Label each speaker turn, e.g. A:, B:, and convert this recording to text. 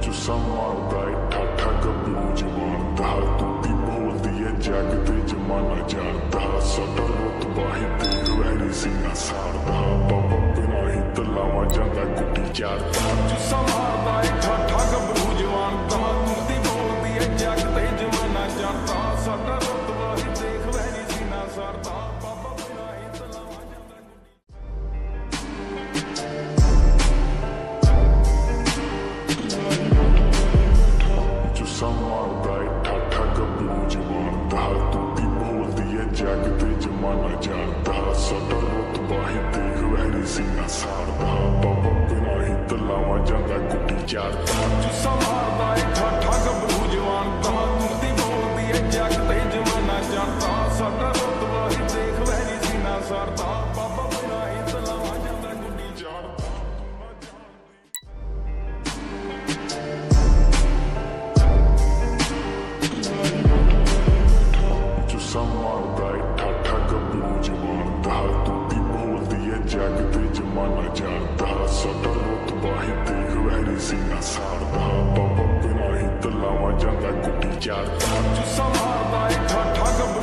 A: ਜੁੱਸਾ ਮਾਰਦਾ ਏ ਠਾਠਾ ਗੱਭਰੂ ਜਵਾਨ ਦਾ, ਤੂੰ ਵੀ ਬੋਲਦੀ ਏ ਜੱਗ ਤੇ ਜਮਾਨਾ ਜਾਣਦਾ। ਸਾਡਾ ਰੁਤਬਾ ਹੀ ਦੇਖ ਵੈਰੀ ਸਿੰਘਾਂ ਸਾਰਦਾ, ਬਾਬਾ ਬਿਨਾਂ ਹੀ ਤਲਾਵਾਂ ਜਾਂਦਾ ਗੁੱਡੀ ਚਾਰਦਾ। ਜੁੱਸਾ ਮਾਰਦਾ ਏ ਠਾਠਾ ਗੱਭਰੂ ਜਵਾਨ ਦਾ, ਤੂੰ ਵੀ ਬੋਲਦੀ ਏ ਜੱਗ ਤੇ ਜਮਾਨਾ ਜਾਣਦਾ। ਸਾਡਾ ਰੁਤਬਾ ਹੀ ਦੇਖ ਵੈਰੀ ਸਿੰਘਾਂ ਸਾਰਦਾ, ਬਾਬਾ ਬਿਨਾਂ ਹੀ ਤਲਾਵਾਂ ਜਾਂਦਾ ਗੁੱਡੀ। ਜੁੱਸਾ ਮਾਰਦਾ ਏ ਠਾਠਾ ਗੱਭਰੂ ਜਵਾਨ ਦਾ, ਤੂੰ ਵੀ ਬੋਲਦੀ ਏ ਜੱਗ ਤੇ ਜਮਾਨਾ ਜਾਣਦਾ। ਸਾਡਾ ਰੁਤਬਾ ਹੀ ਦੇਖ ਵੈਰੀ ਸਿੰਘਾਂ ਸਾਰਦਾ, ਬਾਬਾ ਬਿਨਾਂ ਹੀ ਤਲਾਵਾਂ ਜਾਂਦਾ ਗੁੱਡੀ ਚਾਰਦਾ। ਜੁੱਸਾ ਮਾਰਦਾ ਏ ਠਾਠਾ ਗੱਭਰੂ ਜਵਾਨ ਦਾ, ਤੂੰ ਵੀ ਬੋਲਦੀ ਏ ਜੱਗ ਤੇ ਜਮਾਨਾ ਜਾਣਦਾ। ਸਾਡਾ ਰੁਤਬਾ ਹੀ ਦੇਖ ਵੈਰੀ ਸਿੰਘਾਂ ਸਾਰਦਾ, ਬਾਬਾ ਬਿਨਾਂ ਹੀ ਤਲਾਵਾਂ ਜਾਂਦਾ ਗੁੱਡੀ ਚਾਰਦਾ। ਜੁੱਸਾ ਮਾਰਦਾ ਏ ਠਾਠਾ ਗੱਭਰੂ ਜਵਾਨ ਦਾ, ਤੂੰ ਵੀ ਬੋਲਦੀ ਏ ਜੱਗ ਤੇ ਜਮਾਨਾ ਜਾਣਦਾ। ਸਾਡਾ ਰੁਤਬਾ ਹੀ ਦੇਖ ਵੈਰੀ ਸਿੰਘਾਂ ਸਾਰਦਾ, ਬਾਬਾ ਬਿਨਾਂ ਹੀ ਤਲਾਵਾਂ ਜਾਂਦਾ ਗੁੱਡੀ ਚਾਰਦਾ। ਜੁੱਸਾ ਮਾਰਦਾ ਏ ਠਾਠਾ ਗੱਭਰੂ